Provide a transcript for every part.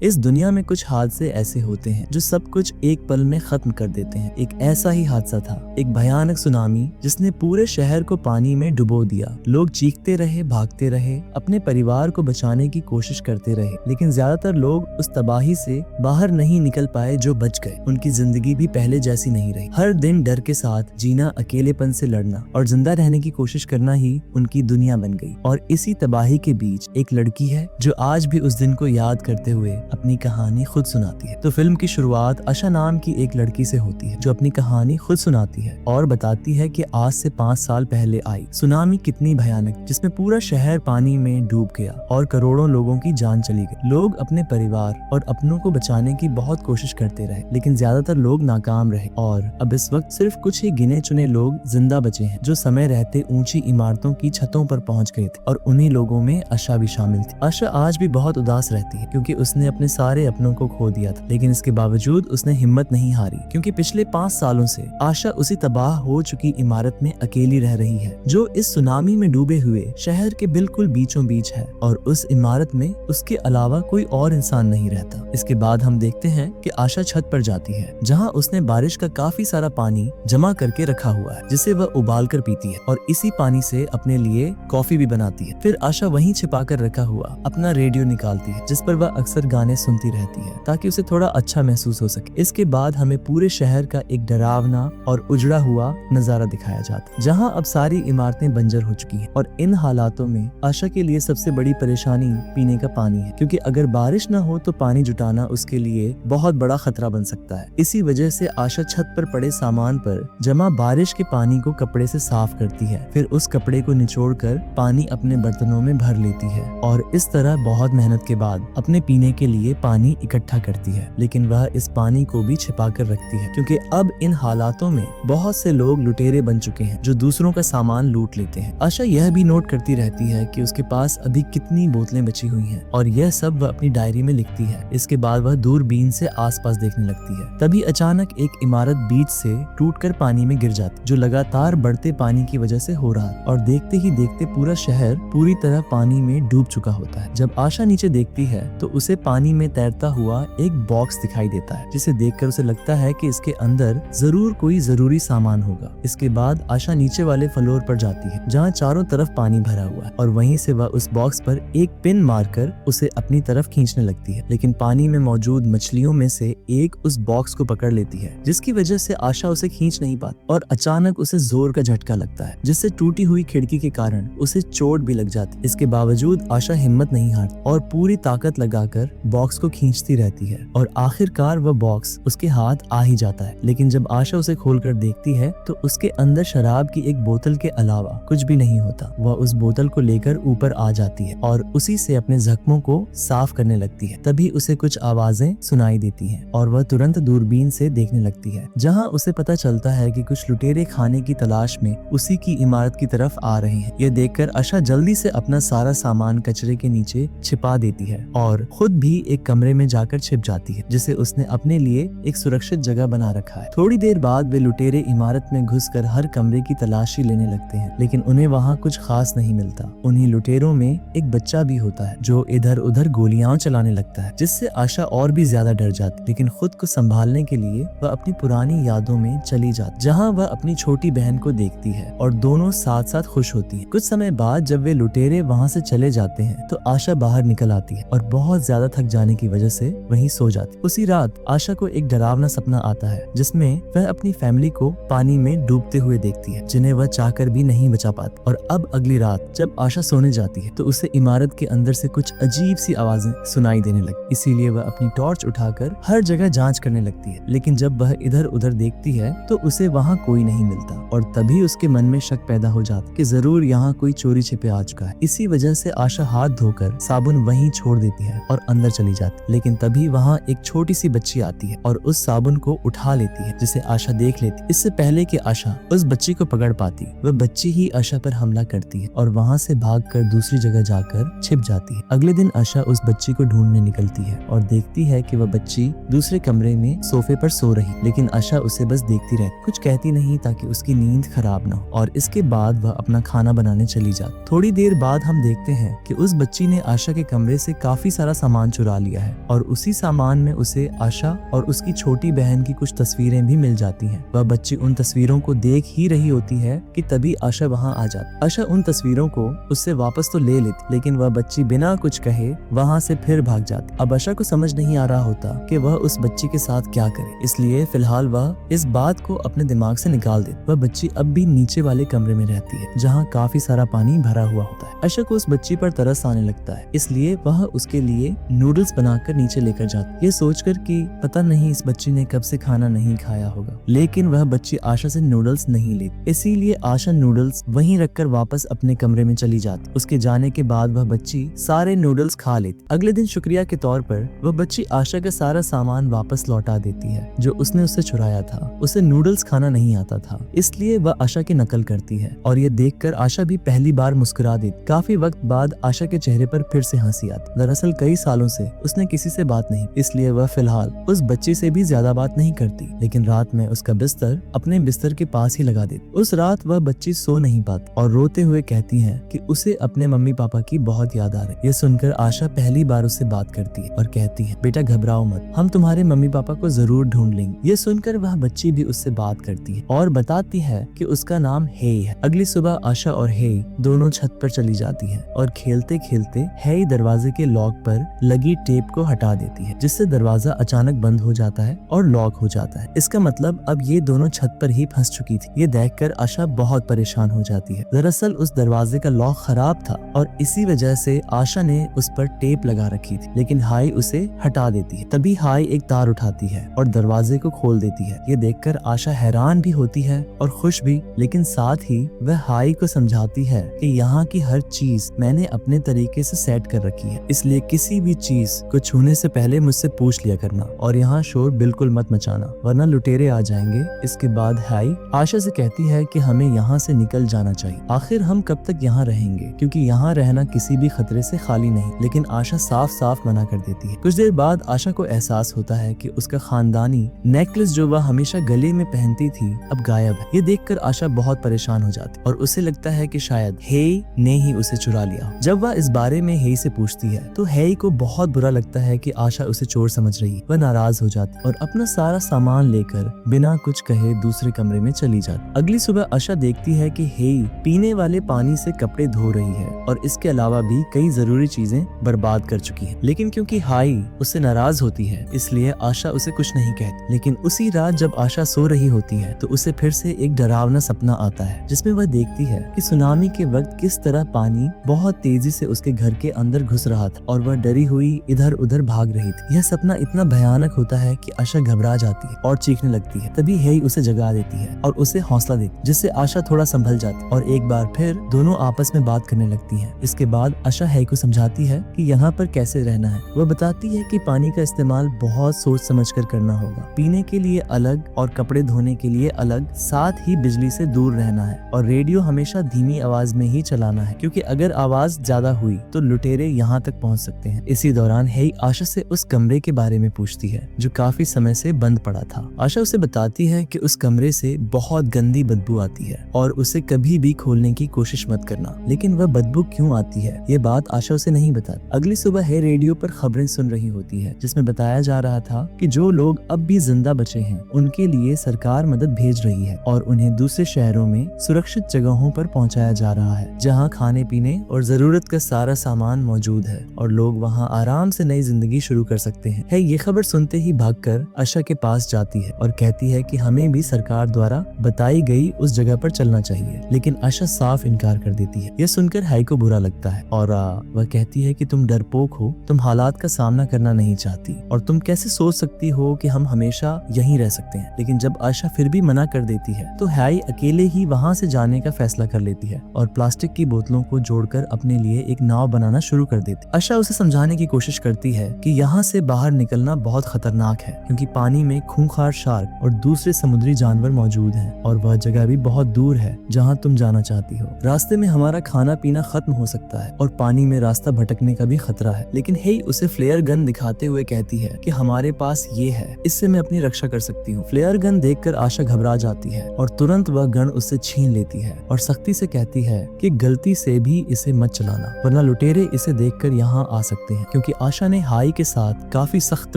इस दुनिया में कुछ हादसे ऐसे होते हैं जो सब कुछ एक पल में खत्म कर देते हैं। एक ऐसा ही हादसा था, एक भयानक सुनामी जिसने पूरे शहर को पानी में डुबो दिया। लोग चीखते रहे, भागते रहे, अपने परिवार को बचाने की कोशिश करते रहे, लेकिन ज्यादातर लोग उस तबाही से बाहर नहीं निकल पाए जो बच गए। उनकी जिंदगी भी पहले जैसी नहीं रही। हर दिन डर के साथ जीना, अकेलेपन से लड़ना और जिंदा रहने की कोशिश करना ही उनकी दुनिया बन गई। और इसी तबाही के बीच एक लड़की है जो आज भी उस दिन को याद करते हुए अपनी कहानी खुद सुनाती है। तो फिल्म की शुरुआत आशा नाम की एक लड़की से होती है जो अपनी कहानी खुद सुनाती है और बताती है कि आज से 5 साल पहले आई सुनामी कितनी भयानक, जिसमें पूरा शहर पानी में डूब गया और करोड़ों लोगों की जान चली गई। लोग अपने परिवार और अपनों को बचाने की बहुत कोशिश करते रहे, लेकिन ज्यादातर लोग नाकाम रहे और अब इस वक्त सिर्फ कुछ ही गिने चुने लोग जिंदा बचे हैं जो समय रहते ऊंची इमारतों की छतों पर पहुंच गए थे। और उन्हीं लोगों में आशा भी शामिल थी। आशा आज भी बहुत उदास रहती है क्योंकि उसने अपने सारे अपनों को खो दिया था, लेकिन इसके बावजूद उसने हिम्मत नहीं हारी क्योंकि पिछले 5 सालों से आशा उसी तबाह हो चुकी इमारत में अकेली रह रही है जो इस सुनामी में डूबे हुए शहर के बिल्कुल बीचों बीच है। और उस इमारत में उसके अलावा कोई और इंसान नहीं रहता। इसके बाद हम देखते हैं कि आशा छत पर जाती है जहाँ उसने बारिश का काफी सारा पानी जमा करके रखा हुआ है जिसे वह उबाल कर पीती है और इसी पानी से अपने लिए कॉफी भी बनाती है। फिर आशा वहीं छिपा कर रखा हुआ अपना रेडियो निकालती है जिस पर वह अक्सर गाने सुनती रहती है ताकि उसे थोड़ा अच्छा महसूस हो सके। इसके बाद हमें पूरे शहर का एक डरावना और उजड़ा हुआ नजारा दिखाया जाता है जहाँ अब सारी इमारतें बंजर हो चुकी हैं। और इन हालातों में आशा के लिए सबसे बड़ी परेशानी पीने का पानी है क्योंकि अगर बारिश न हो तो पानी जुटाना उसके लिए बहुत बड़ा खतरा बन सकता है। इसी वजह से आशा छत पर पड़े सामान पर जमा बारिश के पानी को कपड़े से साफ करती है, फिर उस कपड़े को निचोड़ कर पानी अपने बर्तनों में भर लेती है और इस तरह बहुत मेहनत के बाद अपने पीने के लिए पानी इकट्ठा करती है। लेकिन वह इस पानी को भी छिपा कर रखती है क्योंकि अब इन हालातों में बहुत से लोग लुटेरे बन चुके हैं जो दूसरों का सामान लूट लेते हैं। आशा यह भी नोट करती रहती है कि उसके पास अभी कितनी बोतलें बची हुई हैं और यह सब वह अपनी डायरी में लिखती है। इसके बाद वह दूरबीन से आसपास देखने लगती है। तभी अचानक एक इमारत बीच से टूटकर पानी में गिर जाती जो लगातार बढ़ते पानी की वजह से हो रहा और देखते ही देखते पूरा शहर पूरी तरह पानी में डूब चुका होता है। जब आशा नीचे देखती है तो उसे पानी में तैरता हुआ एक बॉक्स दिखाई देता है जिसे देखकर उसे लगता है कि इसके अंदर जरूर कोई जरूरी सामान होगा। इसके बाद आशा नीचे वाले फ्लोर पर जाती है जहाँ चारों तरफ पानी भरा हुआ है और वहीं से वह उस बॉक्स पर एक पिन मारकर उसे अपनी तरफ खींचने लगती है। लेकिन पानी में मौजूद मछलियों में से एक उस बॉक्स को पकड़ लेती है जिसकी वजह से आशा उसे खींच नहीं पाती और अचानक उसे जोर का झटका लगता है जिससे टूटी हुई खिड़की के कारण उसे चोट भी लग जाती। इसके बावजूद आशा हिम्मत नहीं हारती और पूरी ताकत लगाकर बॉक्स को खींचती रहती है और आखिरकार वह बॉक्स उसके हाथ आ ही जाता है। लेकिन जब आशा उसे खोलकर देखती है तो उसके अंदर शराब की एक बोतल के अलावा कुछ भी नहीं होता। वह उस बोतल को लेकर ऊपर आ जाती है और उसी से अपने जख्मों को साफ करने लगती है। तभी उसे कुछ आवाजें सुनाई देती हैं और वह तुरंत दूरबीन से देखने लगती है जहां उसे पता चलता है कि कुछ लुटेरे खाने की तलाश में उसी की इमारत की तरफ आ रहे हैं। यह देखकर आशा जल्दी से अपना सारा सामान कचरे के नीचे छिपा देती है और खुद भी एक कमरे में जाकर छिप जाती है जिसे उसने अपने लिए एक सुरक्षित जगह बना रखा है। थोड़ी देर बाद वे लुटेरे इमारत में घुसकर हर कमरे की तलाशी लेने लगते हैं, लेकिन उन्हें वहाँ कुछ खास नहीं मिलता। उन्हीं लुटेरों में एक बच्चा भी होता है जो इधर उधर गोलियां चलाने लगता है जिससे आशा और भी ज्यादा डर जाती। लेकिन खुद को संभालने के लिए वह अपनी पुरानी यादों में चली जाती जहाँ वह अपनी छोटी बहन को देखती है और दोनों साथ साथ खुश होती है। कुछ समय बाद जब वे लुटेरे वहाँ से चले जाते हैं तो आशा बाहर निकल आती है और बहुत ज्यादा थक जाने की वजह से वहीं सो जाती। उसी रात आशा को एक डरावना सपना आता है जिसमें वह अपनी फैमिली को पानी में डूबते हुए देखती है जिन्हें वह चाहकर भी नहीं बचा पाती। और अब अगली रात जब आशा सोने जाती है तो उसे इमारत के अंदर से कुछ अजीब सी आवाजें सुनाई देने लगी। इसीलिए वह अपनी टॉर्च उठाकर हर जगह जांच करने लगती है, लेकिन जब वह इधर उधर देखती है तो उसे वहाँ कोई नहीं मिलता और तभी उसके मन में शक पैदा हो जाता कि जरूर यहाँ कोई चोरी छिपे आ चुका है। इसी वजह से आशा हाथ धोकर साबुन वहीं छोड़ देती है और अंदर चली जाती। लेकिन तभी वहाँ एक छोटी सी बच्ची आती है और उस साबुन को उठा लेती है जिसे आशा देख लेती। इससे पहले कि आशा उस बच्ची को पकड़ पाती वह बच्ची ही आशा पर हमला करती है और वहाँ से भागकर दूसरी जगह जाकर छिप जाती है। अगले दिन आशा उस बच्ची को ढूंढने निकलती है और देखती है कि वह बच्ची दूसरे कमरे में सोफे पर सो रही, लेकिन आशा उसे बस देखती रहती, कुछ कहती नहीं ताकि उसकी नींद खराब न हो। और इसके बाद वह अपना खाना बनाने चली जाती। थोड़ी देर बाद हम देखते हैं कि उस बच्ची ने आशा के कमरे से काफी सारा सामान चुरा चुरा लिया है। और उसी सामान में उसे आशा और उसकी छोटी बहन की कुछ तस्वीरें भी मिल जाती हैं। वह बच्ची उन तस्वीरों को देख ही रही होती है कि तभी आशा वहां आ जाती। आशा उन तस्वीरों को उससे वापस तो ले लेती, लेकिन वह बच्ची बिना कुछ कहे वहां से फिर भाग जाती। अब आशा को समझ नहीं आ रहा होता कि वह उस बच्ची के साथ क्या करे, इसलिए फिलहाल वह इस बात को अपने दिमाग से निकाल दे। वह बच्ची अब भी नीचे वाले कमरे में रहती है जहाँ काफी सारा पानी भरा हुआ होता है। आशा को उस बच्ची पर तरस आने लगता है, इसलिए वह उसके लिए नूडल्स बनाकर नीचे लेकर जाती है, ये सोचकर कि पता नहीं इस बच्ची ने कब से खाना नहीं खाया होगा। लेकिन वह बच्ची आशा से नूडल्स नहीं लेती, इसीलिए आशा नूडल्स वहीं रखकर वापस अपने कमरे में चली जाती। उसके जाने के बाद वह बच्ची सारे नूडल्स खा लेती। अगले दिन शुक्रिया के तौर पर वह बच्ची आशा का सारा सामान वापस लौटा देती है जो उसने उससे चुराया था। उसे नूडल्स खाना नहीं आता था, इसलिए वह आशा की नकल करती है और ये देखकर आशा भी पहली बार मुस्कुरा देती। काफी वक्त बाद आशा के चेहरे पर फिर से हंसी आती। दरअसल कई सालों से उसने किसी से बात नहीं, इसलिए वह फिलहाल उस बच्ची से भी ज्यादा बात नहीं करती। लेकिन रात में उसका बिस्तर अपने बिस्तर के पास ही लगा देती। उस रात वह बच्ची सो नहीं पाती और रोते हुए कहती है कि उसे अपने मम्मी पापा की बहुत याद आ रही। ये सुनकर आशा पहली बार उससे बात करती है और कहती है, बेटा घबराओ मत, हम तुम्हारे मम्मी पापा को जरूर ढूंढ लेंगे। ये सुनकर वह बच्ची भी उससे बात करती है और बताती है कि उसका नाम हेई है। अगली सुबह आशा और हेई दोनों छत पर चली जाती है और खेलते खेलते हेई दरवाजे के लॉक पर लगी टेप को हटा देती है, जिससे दरवाजा अचानक बंद हो जाता है और लॉक हो जाता है। इसका मतलब अब ये दोनों छत पर ही फंस चुकी थी। ये देखकर आशा बहुत परेशान हो जाती है। दरअसल उस दरवाजे का लॉक खराब था और इसी वजह से आशा ने उस पर टेप लगा रखी थी, लेकिन हाई उसे हटा देती है। तभी हाई एक तार उठाती है और दरवाजे को खोल देती है। ये देखकर आशा हैरान भी होती है और खुश भी, लेकिन साथ ही वह हाई को समझाती है कि यहाँ की हर चीज मैंने अपने तरीके से सेट कर रखी है, इसलिए किसी भी चीज को छूने से पहले मुझसे पूछ लिया करना और यहाँ शोर बिल्कुल मत मचाना वरना लुटेरे आ जाएंगे। इसके बाद हाई आशा से कहती है कि हमें यहाँ से निकल जाना चाहिए। आखिर हम कब तक यहाँ रहेंगे, क्योंकि यहाँ रहना किसी भी खतरे से खाली नहीं। लेकिन आशा साफ साफ मना कर देती है। कुछ देर बाद आशा को एहसास होता है कि उसका खानदानी नेकलेस जो वह हमेशा गले में पहनती थी अब गायब है। ये देखकर आशा बहुत परेशान हो जाती और उसे लगता है कि शायद हेई ने ही उसे चुरा लिया। जब वह इस बारे में हेई से पूछती है तो हेई को बहुत बुरा लगता है कि आशा उसे चोर समझ रही है। वह नाराज हो जाती और अपना सारा सामान लेकर बिना कुछ कहे दूसरे कमरे में चली जाती। अगली सुबह आशा देखती है कि हेई पीने वाले पानी से कपड़े धो रही है और इसके अलावा भी कई जरूरी चीजें बर्बाद कर चुकी है। लेकिन क्योंकि हाई उससे नाराज होती है इसलिए आशा उसे कुछ नहीं कहती। लेकिन उसी रात जब आशा सो रही होती है तो उसे फिर से एक डरावना सपना आता है, जिसमें वह देखती है कि सुनामी के वक्त किस तरह पानी बहुत तेजी से उसके घर के अंदर घुस रहा था और वह डरी हुई इधर उधर भाग रही थी। यह सपना इतना भयानक होता है कि आशा घबरा जाती है और चीखने लगती है। तभी हेई उसे जगा देती है और उसे हौसला देती, जिससे आशा थोड़ा संभल जाती और एक बार फिर दोनों आपस में बात करने लगती हैं। इसके बाद आशा हेई को समझाती है कि यहाँ पर कैसे रहना है। वह बताती है कि पानी का इस्तेमाल बहुत सोच समझकर करना होगा, पीने के लिए अलग और कपड़े धोने के लिए अलग, साथ ही बिजली से दूर रहना है और रेडियो हमेशा धीमी आवाज में ही चलाना है, क्योंकि अगर आवाज ज्यादा हुई तो लुटेरे यहाँ तक पहुँच सकते हैं। इसी दौरान हेई आशा से उस कमरे के बारे में पूछती है जो काफी समय से बंद पड़ा था। आशा उसे बताती है कि उस कमरे से बहुत गंदी बदबू आती है और उसे कभी भी खोलने की कोशिश मत करना। लेकिन वह बदबू क्यों आती है ये बात आशा उसे नहीं बताती। अगली सुबह हेई रेडियो पर खबरें सुन रही होती है जिसमें बताया जा रहा था कि जो लोग अब भी जिंदा बचे हैं उनके लिए सरकार मदद भेज रही है और उन्हें दूसरे शहरों में सुरक्षित जगहों पर पहुंचाया जा रहा है जहां खाने पीने और जरूरत का सारा सामान मौजूद है और लोग वहां आराम से नई जिंदगी शुरू कर सकते हैं। है ये खबर सुनते ही भागकर आशा के पास जाती है और कहती है कि हमें भी सरकार द्वारा बताई गई उस जगह पर चलना चाहिए। लेकिन आशा साफ इनकार कर देती है। यह सुनकर हाई को बुरा लगता है और वह कहती है कि तुम डरपोक हो, तुम हालात का सामना करना नहीं चाहती और तुम कैसे सोच सकती हो कि हम हमेशा यहीं रह सकते हैं। लेकिन जब आशा फिर भी मना कर देती है तो हाई अकेले ही वहां से जाने का फैसला कर लेती है और प्लास्टिक की बोतलों को जोड़कर अपने लिए एक नाव बनाना शुरू कर देती। आशा उसे समझाने की कोशिश करती है कि यहाँ से बाहर निकलना बहुत खतरनाक है क्योंकि पानी में खूंखार शार्क और दूसरे समुद्री जानवर मौजूद हैं और वह जगह भी बहुत दूर है जहाँ तुम जाना चाहती हो। रास्ते में हमारा खाना पीना खत्म हो सकता है और पानी में रास्ता भटकने का भी खतरा है। लेकिन हेई उसे फ्लेयर गन दिखाते हुए कहती है कि हमारे पास ये है, इससे मैं अपनी रक्षा कर सकती हूँ। फ्लेयर गन देखकर आशा घबरा जाती है और तुरंत वह गन उससे छीन लेती है और सख्ती से कहती है कि गलती से भी इसे मत चलाना वरना लुटेरे इसे देखकर यहाँ आ सकते हैं, क्योंकि कि आशा ने हाई के साथ काफी सख्त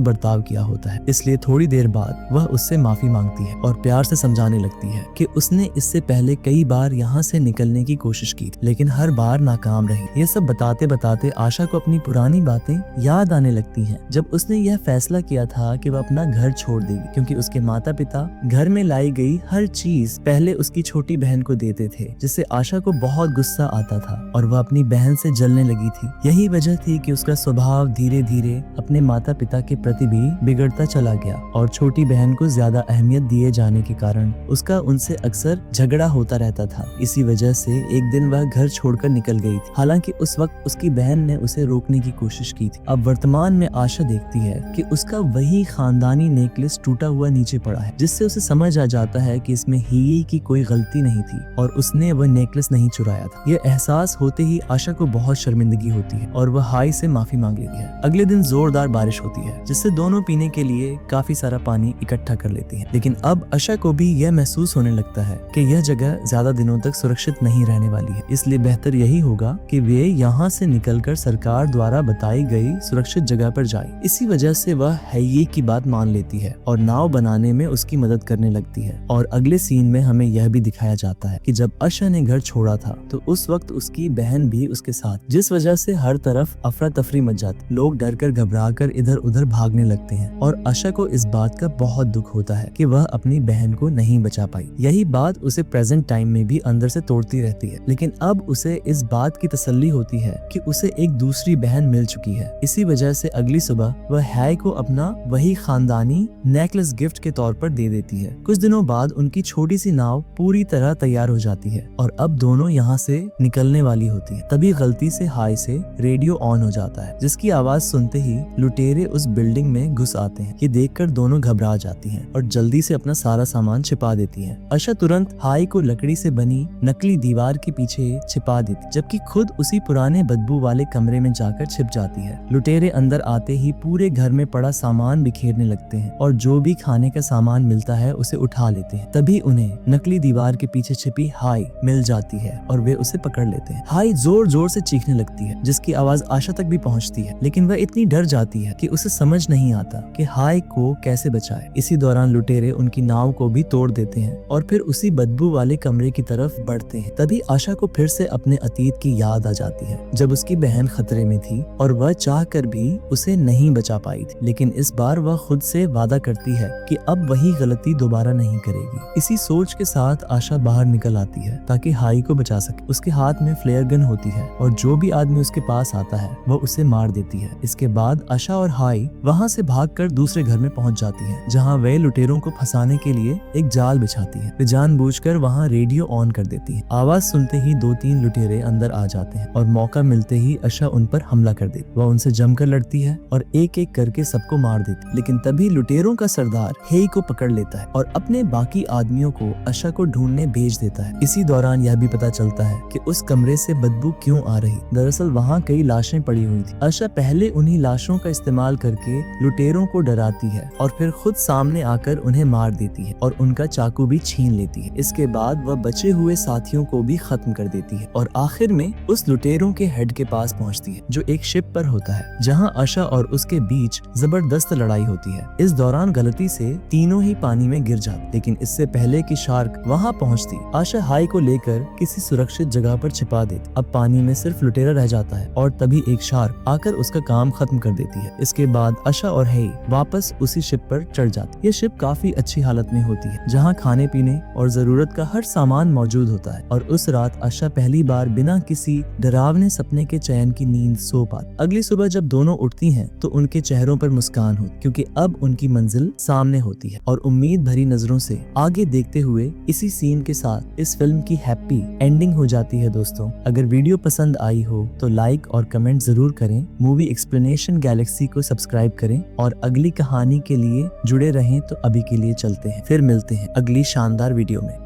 बर्ताव किया होता है, इसलिए थोड़ी देर बाद वह उससे माफी मांगती है और प्यार से समझाने लगती है कि उसने इससे पहले कई बार यहाँ से निकलने की कोशिश की लेकिन हर बार नाकाम रही। ये सब बताते बताते आशा को अपनी पुरानी बातें याद आने लगती हैं, जब उसने यह फैसला किया था कि वह अपना घर छोड़ देगी, क्योंकि उसके माता पिता घर में लाई गई हर चीज पहले उसकी छोटी बहन को देते थे, जिससे आशा को बहुत गुस्सा आता था और वह अपनी बहन से जलने लगी थी। यही वजह थी कि उसका स्वभाव धीरे धीरे अपने माता पिता के प्रति भी बिगड़ता चला गया और छोटी बहन को ज्यादा अहमियत दिए जाने के कारण उसका उनसे अक्सर झगड़ा होता रहता था। इसी वजह से एक दिन वह घर छोड़कर निकल गई थी, हालांकि उस वक्त उसकी बहन ने उसे रोकने की कोशिश की थी। अब वर्तमान में आशा देखती है कि उसका वही खानदानी नेकलेस टूटा हुआ नीचे पड़ा है, जिससे उसे समझ आ जाता है कि इसमें हीये की कोई गलती नहीं थी और उसने वह नेकलेस नहीं चुराया था। यह एहसास होते ही आशा को बहुत शर्मिंदगी होती है और वह हाई से माफी मांग लेती है। अगले दिन जोरदार बारिश होती है, जिससे दोनों पीने के लिए काफी सारा पानी इकट्ठा कर लेती हैं। लेकिन अब आशा को भी यह महसूस होने लगता है कि यह जगह ज्यादा दिनों तक सुरक्षित नहीं रहने वाली है, इसलिए बेहतर यही होगा कि वे यहाँ से निकलकर सरकार द्वारा बताई गई सुरक्षित जगह पर जाए। इसी वजह से वह हैये की बात मान लेती है और नाव बनाने में उसकी मदद करने लगती है। और अगले सीन में हमें यह भी दिखाया जाता है कि जब आशा ने घर छोड़ा था तो उस वक्त उसकी बहन भी उसके साथ, जिस वजह से हर तरफ अफरा तफरी मच जाती। लोग डर कर घबरा कर इधर उधर भागने लगते हैं और आशा को इस बात का बहुत दुख होता है कि वह अपनी बहन को नहीं बचा पाई। यही बात उसे प्रेजेंट टाइम में भी अंदर से तोड़ती रहती है, लेकिन अब उसे इस बात की तसल्ली होती है कि उसे एक दूसरी बहन मिल चुकी है। इसी वजह से अगली सुबह वह हाई को अपना वही खानदानी नेकलेस गिफ्ट के तौर पर दे देती है। कुछ दिनों बाद उनकी छोटी सी नाव पूरी तरह तैयार हो जाती है और अब दोनों यहाँ से निकलने वाली होती है। तभी गलती से हाई से रेडियो ऑन हो जाता है, जिसकी आवाज सुनते ही लुटेरे उस बिल्डिंग में घुस आते हैं। ये देखकर दोनों घबरा जाती हैं और जल्दी से अपना सारा सामान छिपा देती हैं। आशा तुरंत हाई को लकड़ी से बनी नकली दीवार के पीछे छिपा देती, जबकि खुद उसी पुराने बदबू वाले कमरे में जाकर छिप जाती है। लुटेरे अंदर आते ही पूरे घर में पड़ा सामान बिखेरने लगते हैं और जो भी खाने का सामान मिलता है उसे उठा लेते हैं। तभी उन्हें नकली दीवार के पीछे छिपी हाई मिल जाती है और वे उसे पकड़ लेते हैं। हाई जोर जोर से चीखने लगती है, जिसकी आवाज आशा तक भी पहुंचती है, लेकिन वह इतनी डर जाती है कि उसे समझ नहीं आता कि हाई को कैसे बचाए। इसी दौरान लुटेरे उनकी नाव को भी तोड़ देते हैं और फिर उसी बदबू वाले कमरे की तरफ बढ़ते हैं। तभी आशा को फिर से अपने अतीत की याद आ जाती है, जब उसकी बहन खतरे में थी और वह चाहकर भी उसे नहीं बचा पाई थी। लेकिन इस बार वह खुद से वादा करती है कि अब वही गलती दोबारा नहीं करेगी। इसी सोच के साथ आशा बाहर निकल आती है ताकि हाई को बचा सके। उसके हाथ में फ्लेयर गन होती है और जो भी आदमी उसके पास आता है वह उसे मार देती है। इसके बाद आशा और हाई वहाँ से भागकर दूसरे घर में पहुँच जाती है, जहाँ वे लुटेरों को फंसाने के लिए एक जाल बिछाती है। वे जानबूझकर वहाँ रेडियो ऑन कर देती है। आवाज सुनते ही 2-3 लुटेरे अंदर आ जाते हैं और मौका मिलते ही आशा उन पर हमला कर देती। वह उनसे जमकर लड़ती है और एक एक करके सबको मार देती। लेकिन तभी लुटेरों का सरदार हेई को पकड़ लेता है और अपने बाकी आदमियों को आशा को ढूंढने भेज देता है। इसी दौरान यह भी पता चलता है कि उस कमरे से बदबू क्यों आ रही। दरअसल वहाँ कई लाशें पड़ी हुई थी। आशा पहले उन्हीं लाशों का इस्तेमाल करके लुटेरों को डराती है और फिर खुद सामने आकर उन्हें मार देती है और उनका चाकू भी छीन लेती है। इसके बाद वह बचे हुए साथियों को भी खत्म कर देती है और आखिर में उस लुटेरों के हेड के पास पहुंचती है, जो एक शिप पर होता है, जहां आशा और उसके बीच जबरदस्त लड़ाई होती है। इस दौरान गलती से तीनों ही पानी में गिर जाते, लेकिन इससे पहले कि शार्क वहां पहुंचती, आशा हाई को लेकर किसी सुरक्षित जगह पर छिपा देती। अब पानी में सिर्फ लुटेरा रह जाता है और तभी एक शार्क आकर उसका काम खत्म कर देती है। इसके बाद आशा और हेई वापस उसी शिप पर चढ़ जाती। ये शिप काफी अच्छी हालत में होती है, जहाँ खाने पीने और जरूरत का हर सामान मौजूद होता है। और उस रात आशा पहली बार बिना किसी डरावने सपने के चैन की नींद सो पाती। अगली सुबह जब दोनों उठती हैं तो उनके चेहरों पर मुस्कान होती, क्योंकि अब उनकी मंजिल सामने होती है। और उम्मीद भरी नजरों से आगे देखते हुए इसी सीन के साथ इस फिल्म की हैप्पी एंडिंग हो जाती है। दोस्तों, अगर वीडियो पसंद आई हो तो लाइक और कमेंट जरूर करें। मूवी एक्सप्लेनेशन गैलेक्सी को सब्सक्राइब करें और अगली कहानी के लिए जुड़े रहें। तो अभी के लिए चलते हैं, फिर मिलते हैं अगली शानदार वीडियो में।